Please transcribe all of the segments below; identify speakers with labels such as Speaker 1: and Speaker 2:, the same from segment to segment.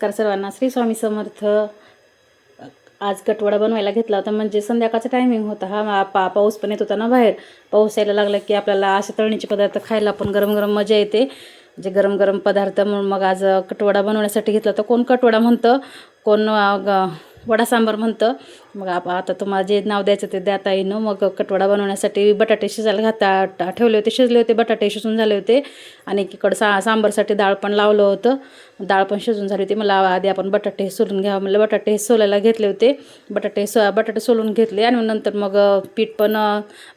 Speaker 1: नमस्कार सर्वांना. श्री स्वामी समर्थ. आज कटवडा बनवायला घेतला होता, म्हणजे संध्याकाळचा टायमिंग होता. पाऊस पण येत होता ना बाहेर. पाऊस यायला लागला की आपल्याला असे तळणीचे पदार्थ खायला पण गरम गरम मजा येते, म्हणजे गरम गरम पदार्थ. म्हणून मग आज कटवडा बनवण्यासाठी घेतला होता. कोण कटवडा म्हणतं, कोण वडा सांबार म्हणतं. मग आता तुम्हाला जे नाव द्यायचं ते द्याता येईन. मग कटवडा बनवण्यासाठी बटाटे शिजायला ठेवले होते, शिजले होते, बटाटे शिजून झाले होते. आणि एकीकडं सांबारसाठी डाळ पण लावलं होतं. डाळ पण शिजून झाली होती. मला आधी आपण बटाटे सोलून घ्यावं म्हणलं. बटाटे सोलायला घेतले होते. बटाटे सोलून घेतले आणि नंतर मग पीठ पण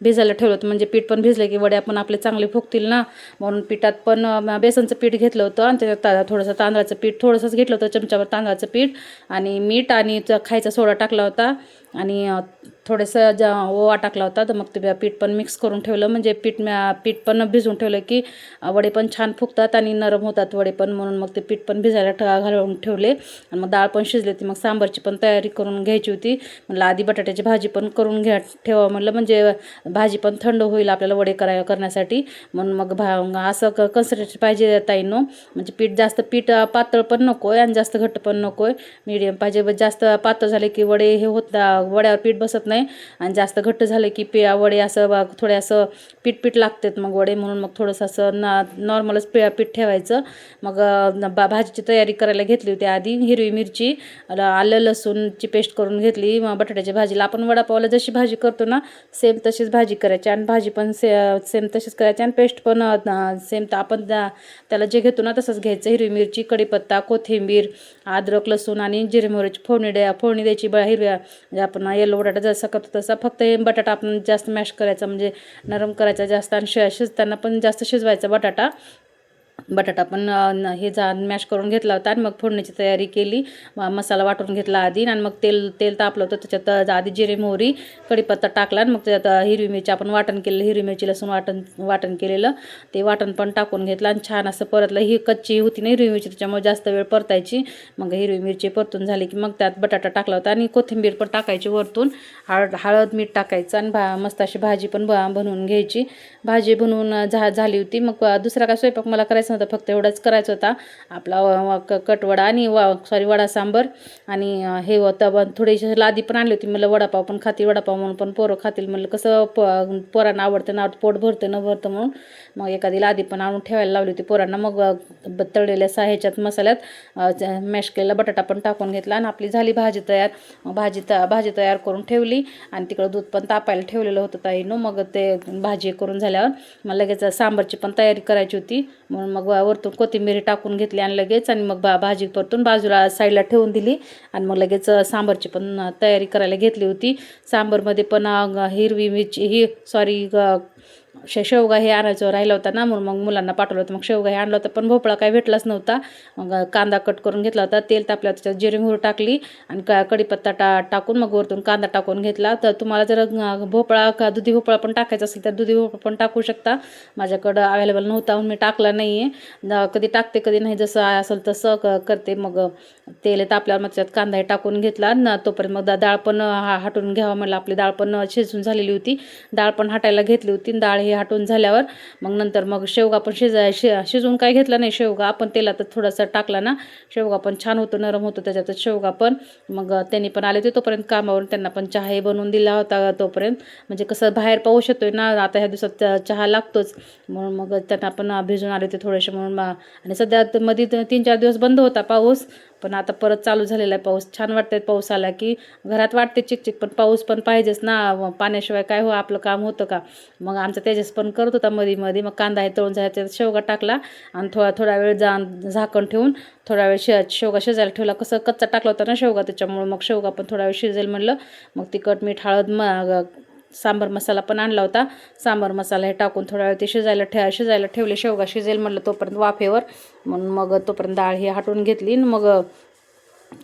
Speaker 1: भिजायला ठेवलं होतं. म्हणजे पीठ पण भिजले की वड्या पण आपले चांगले फुगतील ना, म्हणून पिठात पण बेसनचं पीठ घेतलं होतं आणि त्याच्यात थोडंसं तांदळाचं पीठ थोडंसंच घेतलं होतं, चमच्यावर तांदळाचं पीठ आणि मीठ आणि खायचा सोडा टाकला होता आणि थोडंसं ओवा टाकला होता. तर मग ते पीठ पण मिक्स करून ठेवलं. म्हणजे पीठ पण भिजवून ठेवलं की वडे पण छान फुगतात आणि नरम होतात वडे पण. म्हणून मग ते पीठ पण भिजायला घालून ठेवले आणि मग डाळ पण शिजली होती. मग सांबारची पण तयारी करून घ्यायची होती. म्हणलं आधी बटाट्याची भाजी पण करून ठेवा म्हणलं, म्हणजे भाजी पण थंड होईल आपल्याला वडे करण्यासाठी. म्हणून मग असं कन्सिस्टन्सी पाहिजे ताईंनो. म्हणजे पीठ पातळ पण नको आहे आणि जास्त घट्ट पण नको आहे, मीडियम पाहिजे. जास्त पातळ झाले की वडे हे वड्यावर पीठ बसत नाही आणि जास्त घट्ट झाले की वडे असं थोडे असं पीठ लागतात मग वडे. म्हणून मग थोडंसं असं नॉर्मलच पीठ ठेवायचं. मग भाजीची तयारी करायला घेतली होती. आधी हिरवी मिरची, आलं लसूणची पेस्ट करून घेतली. मग बटाट्याच्या भाजीला आपण वडापावला जशी भाजी करतो ना, सेम तशीच भाजी करायची आणि भाजी पण सेम तशीच करायची आणि पेस्ट पण सेम आपण त्याला जे घेतो ना तसंच घ्यायचं. हिरवी मिरची, कढीपत्ता, कोथिंबीर, अद्रक, लसूण आणि जिरे मोहरीची फोडणी द्यायची. हिरव्या म्हणजे आपण येलो बटाटा जसा करतो तसा, फक्त हे बटाटा आपण जास्त मॅश करायचा, म्हणजे नरम करायचा जास्त आणि शिजताना पण जास्त शिजवायचा बटाटा पण हे मॅश करून घेतला होता. आणि मग फोडणीची तयारी केली. मसाला वाटून घेतला आधी आणि मग तेल तापलं होतं. त्याच्यात आधी जिरे मोहरी कढीपत्ता टाकला आणि मग त्याच्यात हिरवी मिरची आपण वाटण केलेलं, हिरवी मिरची लसूण वाटण केलेलं ते वाटण पण टाकून घेतलं आणि छान असं परतलं. ही कच्ची होती ना हिरवी मिरची, त्याच्यामुळे जास्त वेळ परतायची. मग हिरवी मिरची परतून झाली की मग त्यात बटाटा टाकला होता आणि कोथिंबीर पण टाकायची वरतून. हळद मीठ टाकायचं आणि मस्त अशी भाजी पण बनवून घ्यायची. भाजी बनवून झाली होती. मग दुसरा काय स्वयंपाक मला करायचा नव्हता, फक्त एवढंच करायचं होता आपला कटवडा आणि वडा सांबर. आणि हे होतं थोडीशी लादी पण आणली होती. मला वडापाव पण खातील, वडापाव म्हणून पण पोरं खातील म्हणलं, कसं पोरांना आवडतं ना, पोट भरतं न भरतं म्हणून मग एखादी लादी पण आणून ठेवायला लावली होती पोरांना. मग तळलेल्या ह्याच्यात मसाल्यात मॅश केलेला बटाटा पण टाकून घेतला आणि आपली झाली भाजी तयार. मग भाजी तयार करून ठेवली आणि तिकडं दूध पण तापायला ठेवलेलं होतं ताईनं. मग ते भाजी करून झाल्यावर मग लगेच सांबारची पण तयारी करायची होती. म्हणून मग वरतून कोथिंबीर टाकून घेतली आणि लगेच आणि मग भाजी परतून बाजूला साईडला ठेवून दिली आणि मग लगेच सांबारची पण तयारी करायला घेतली होती. सांबारमध्ये पण हिरवी मिरची शेवगा हे आणायचं राहिलं होता ना, म्हणून मग मुलांना पाठवलं होतं. मग शेवगा हे आणलं होतं, पण भोपळा काही भेटलाच नव्हता. मग कांदा कट करून घेतला होता, तेल तापल्यावर त्याच्यात जिरे मोहरी टाकली आणि कढीपत्ता टाकून मग वरतून कांदा टाकून घेतला. तर तुम्हाला जर दुधी भोपळा पण टाकायचा असेल तर दुधी भोपळा पण टाकू शकता. माझ्याकडं अवेलेबल नव्हता म्हणून मी टाकला नाही आहे. कधी टाकते कधी नाही, जसं असेल तसं करते. मग तेल तापल्यावर मग त्याच्यात कांदा हे टाकून घेतला ना, तोपर्यंत मग डाळ पण हटून घ्यावं म्हणलं. आपली डाळ पण शिजून झालेली होती, डाळ पण हटायला घेतली होती. डाळ हे हटून झाल्यावर मग नंतर मग शेवगा पण शिजवून काय घेतला नाही. शेवगा आपण तेलात थोडासा टाकला ना, शेवगा पण छान होतो, नरम होतो त्याच्यातच शेवगा पण. मग त्यांनी पण आले होते तोपर्यंत कामावरून, त्यांना पण चहा बनवून दिला होता तोपर्यंत. म्हणजे कसं बाहेर पाऊस येतोय ना, आता ह्या दिवसात चहा लागतोच, म्हणून मग त्यांना पण भिजून आले होते थोडेसे म्हणून. आणि सध्या मध्ये 3-4 दिवस बंद होता पाऊस, पण आता परत चालू झालेला आहे पाऊस. छान वाटतंय पाऊस आला की. घरात वाटते चिकचिक, पण पाऊस पण पाहिजेच ना, पाण्याशिवाय काय आपलं काम होतं का. मग आमचा तेजस पण करत होता मध्ये मग कांदा हे तळून जायचा, शेवगा टाकला आणि थोडा वेळ झाकण ठेवून थोडा वेळ शेवगा शिजायला ठेवला. कसं कच्चा टाकला होता ना शेवगा, त्याच्यामुळे मग शेवगा पण थोडा वेळ शिजेल म्हणलं. मग तिखट मीठ हळद सांबार मसाला पण आणला होता, सांबार मसाला हे टाकून थोडा वेळ ते शिजायला ठेवले. शेवगा शिजेल म्हणलं तोपर्यंत वाफेवर. म्हणून मग तोपर्यंत डाळ ही हटवून घेतली. मग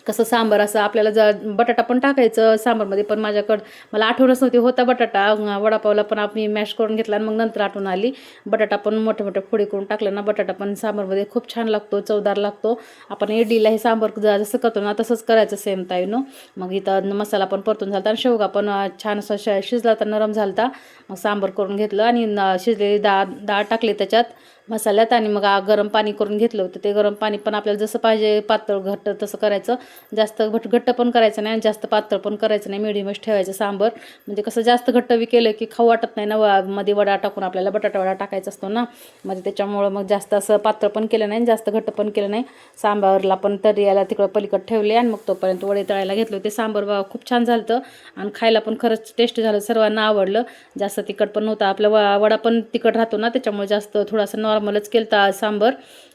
Speaker 1: कसं सांबार असं आपल्याला बटाटा पण टाकायचं सांबारमध्ये, पण मला आठवणच नव्हती होता बटाटा. वडापावला पण आपण मॅश करून घेतला आणि मग नंतर आठवण आली. बटाटा पण मोठ्या मोठ्या फोडी करून टाकलं ना, बटाटा पण सांबारमध्ये खूप छान लागतो, चवदार लागतो. आपण इडलीला हे सांबार जसं करतो ना तसंच करायचं सेम ताईनो. मग इथं मसाला पण परतून झाला आणि शेवगा पण छान असा शिजला तर नरम झालता. मग सांबार करून घेतलं आणि शिजलेली डाळ टाकली त्याच्यात. मसाल्यात आणि मग गरम पाणी करून घेतलं होतं. ते गरम पाणी पण आपल्याला जसं पाहिजे पातळ घट्ट तसं करायचं. जास्त घट्ट पण करायचं नाही आणि जास्त पातळ पण करायचं नाही, मिडियमच ठेवायचं सांबर. म्हणजे कसं जास्त घट्ट बी केलं की खाऊ वाटत नाही ना, मध्ये वडा टाकून आपल्याला बटाटा वडा टाकायचा असतो ना, म्हणजे त्याच्यामुळं मग जास्त असं पातळ पण केलं नाही जास्त घट्ट पण केलं नाही. सांबारला पण तरी याला तिकडं पलीकडे ठेवले आणि मग तोपर्यंत वडे तळायला घेतले होते. सांबार खूप छान झालं होतं आणि खायला पण खरंच टेस्ट झालं, सर्वांना आवडलं. जास्त तिखट पण नव्हतं. आपला वडा पण तिखट राहतो ना, त्याच्यामुळे जास्त थोडासा नॉर्मलच केलं तर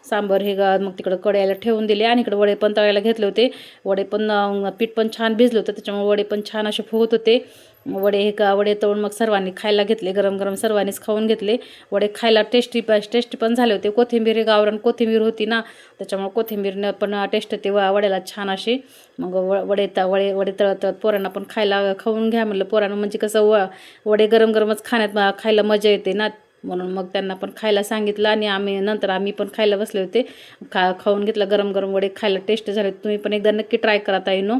Speaker 1: सांबर हे मग तिकडं कढईला ठेवून दिले आणि इकडे वडे पण तळायला घेतले होते. वडे पण पीठ पण छान भिजलं होतं, त्याच्यामुळे वडे पण छान असे फुगत होते. वडे तळून मग सर्वांनी खायला घेतले, गरम गरम सर्वांनीच खाऊन घेतले. वडे खायला टेस्टी पण झाले होते. कोथिंबीर गावरान कोथिंबीर होती ना, त्याच्यामुळे कोथिंबीरनं पण टेस्ट होते वड्याला छान अशी. मग वडे तळत पोरांना पण खाऊन घ्या म्हणलं. पोरांना म्हणजे कसं वडे गरम गरमच खायला मजा येते ना, म्हणून मग त्यांना पण खायला सांगितलं आणि आम्ही पण खायला बसले होते. खाऊन घेतलं गरम गरम वडे, खायला टेस्ट झाले. तुम्ही पण एकदा नक्की ट्राय करा ताईनो.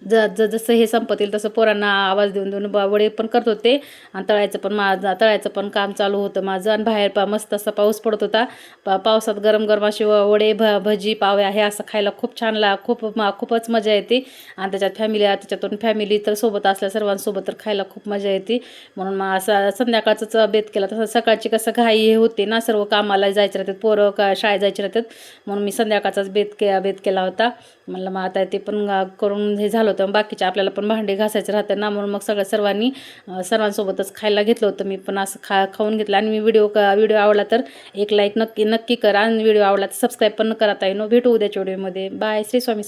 Speaker 1: जसं हे संपत येईल तसं पोरांना आवाज देऊन देऊन वडे पण करत होते आणि तळायचं पण काम चालू होतं माझं. आणि बाहेर मस्त असा पाऊस पडत होता. पावसात गरम गरम असे वडे भजी पाव हे असं खायला खूप छान खूपच मजा येते. आणि त्याच्यातून फॅमिली तर सोबत असल्या सर्वांसोबत तर खायला खूप मजा येते. म्हणून मग असं संध्याकाळचाच बेत केला. तसं सकाळची कसं घाई हे होते ना, सर्व कामाला जायचे राहतात, पोरं शाळेत जायचे राहतात, म्हणून मी संध्याकाळचाच बेत केला होता. म्हणलं मग आता ते पण करून हे झालं होतं. बाकीचे आपल्याला पण भांडे घासायचे राहतात ना, म्हणून मग सर्वांसोबतच खायला घेतलं होतं. मी पण असं खाऊन घेतलं. आणि मी व्हिडिओ आवडला तर एक लाईक नक्की करा आणि व्हिडिओ आवडला तर सबस्क्राईब पण करा ताईनो. भेटू उद्याच्या व्हिडिओमध्ये. बाय. श्री स्वामी